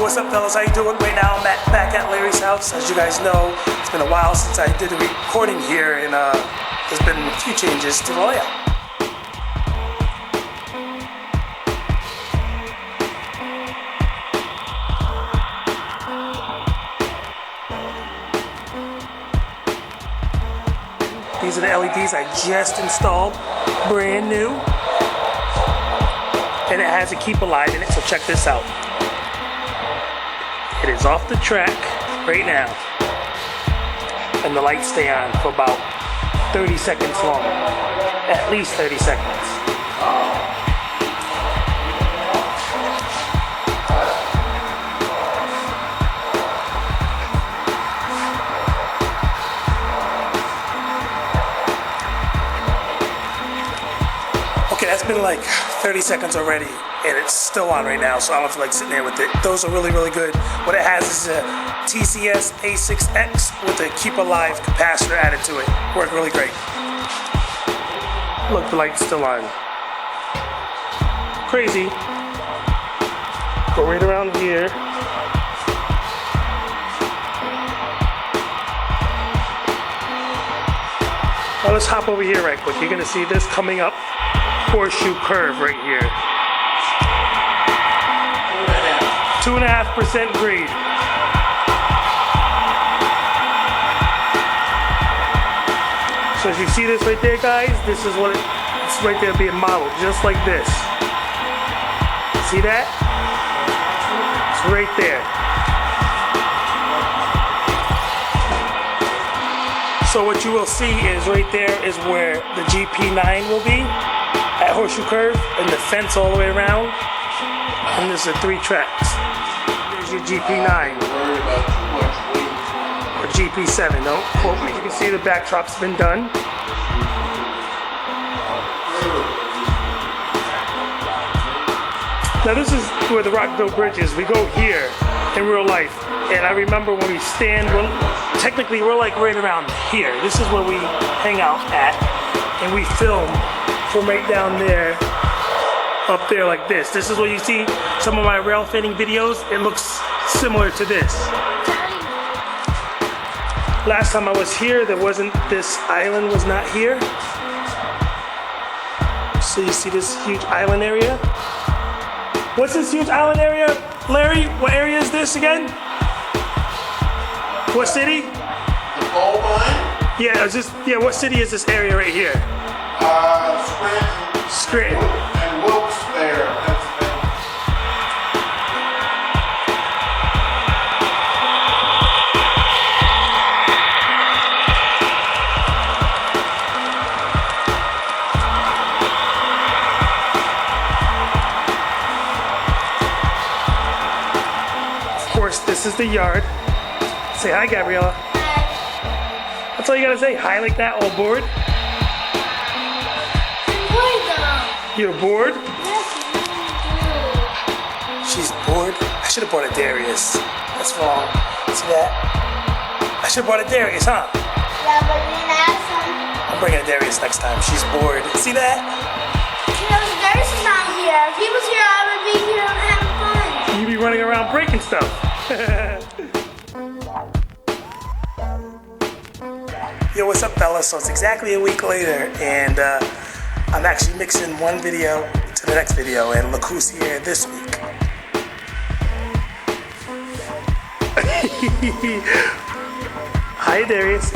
What's up, fellas? How you doing? Right now I'm back at Larry's house. As you guys know, it's been a while since I did a recording here, and there's been a few changes to the layout. These are the LEDs I just installed, brand new, and it has a keep alive in it, so check this out. It is off the track right now, and the lights stay on for about 30 seconds longer, at least 30 seconds. Okay, that's been like 30 seconds already, and it's still on right now, so I don't feel like sitting there with it. Those are really, really good. What it has is a TCS A6X with a keep alive capacitor added to it. Worked really great. Look, the light's still on. Crazy. Go right around here. Now let's hop over here right quick. You're gonna see this coming up. Horseshoe curve right here. 2.5% grade. So as you see this right there, guys, this is what it's right there being modeled, just like this. See that? It's right there. So what you will see is right there is where the GP9 will be at Horseshoe Curve, and the fence all the way around. And there's the 3 tracks. There's your GP9. Or GP7, don't quote me. You can see the backdrop's been done. Now this is where the Rockville Bridge is. We go here in real life. And I remember when we stand, technically we're like right around here. This is where we hang out at, and we film from right down there, up there like this. This is what you see some of my rail fitting videos. It looks similar to this. Last time I was here, there wasn't, this island was not here. So you see this huge island area? What's this huge island area, Larry? What area is this again? What city? The gold mine? Yeah, what city is this area right here? Scranton. And Wilkes there. Of course, this is the yard. Say hi, Gabriella. Hi. That's all you gotta say. Hi like that, all bored? You're bored? Yes, She's bored? I should have bought a Darius. That's wrong. See that? I should have bought a Darius, huh? yeah, but we didn't have some. I'm bringing a Darius next time. She's bored. See that? Darius is not here. If he was here, I would be here having fun. You be running around breaking stuff. Yo, what's up, fellas? So it's exactly a week later, and I'm actually mixing one video to the next video, and look who's here this week. Hi, Darius.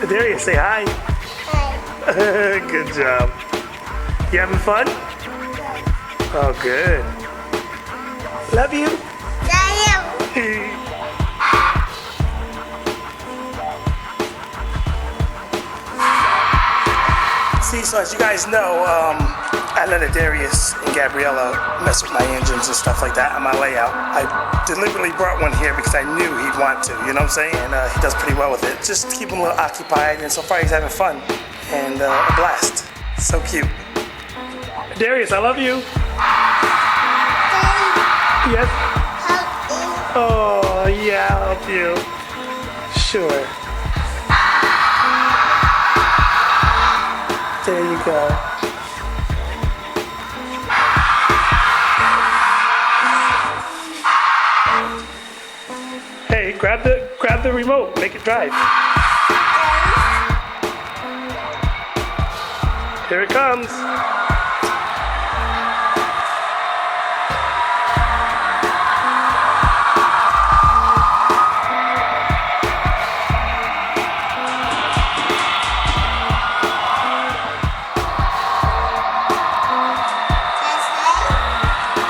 Darius, say hi. Hi. Good job. You having fun? Oh, good. Love you. Darius. See, so as you guys know, I let Adarius and Gabriella mess with my engines and stuff like that on my layout. I deliberately brought one here because I knew he'd want to, you know what I'm saying? And he does pretty well with it. Just to keep him a little occupied, and so far he's having fun and a blast. So cute. Darius, I love you. Yes? Oh, yeah, I'll help you. Sure. There you go. have the remote. Make it drive. Here it comes.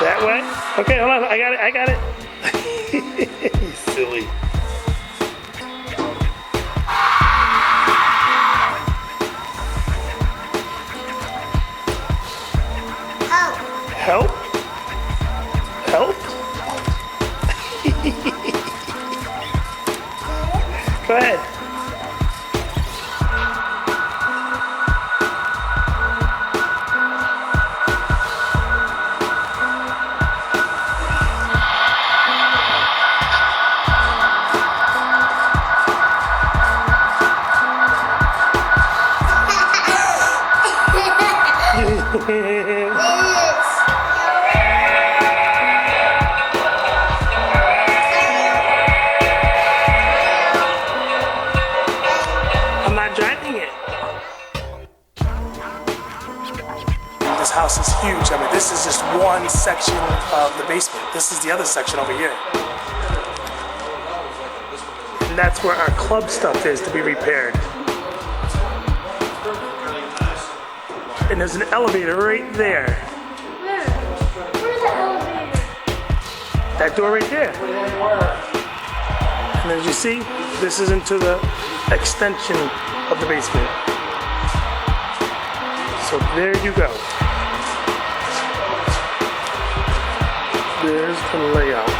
That way? Okay, hold on. I got it. You silly. Help? Help? Go ahead. I'm not driving it. This house is huge. I mean, this is just one section of the basement. This is the other section over here. And that's where our club stuff is to be repaired. And there's an elevator right there. Where? Where's the elevator? That door right there. And as you see, this is into the extension of the basement. So there you go. There's the layout.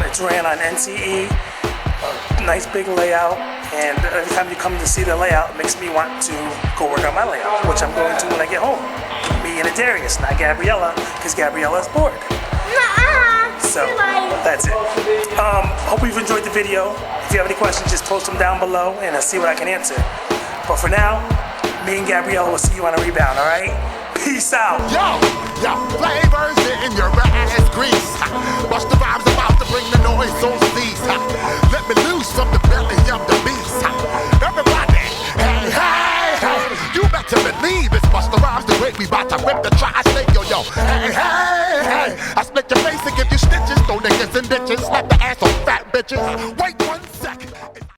It's ran on NCE, a nice big layout. And every time you come to see the layout, it makes me want to go work on my layout, which I'm going to when I get home. Me and Adarius, not Gabriella, because Gabriella's bored. So that's it. Hope you've enjoyed the video. If you have any questions, just post them down below and I'll see what I can answer. But for now, me and Gabriella will see you on a rebound, all right? Peace out. Yo, flavors in your ass grease. Watch the vibes about to bring the noise on cease. Let me loose from the belly of the beast. Everybody, hey, hey, hey. You better believe it's Busta Rhymes the great. We bout to rip the tri-state, yo. Hey, hey, hey. I split your face and give you stitches. Throw niggas in ditches. Slap the ass on fat bitches. Wait one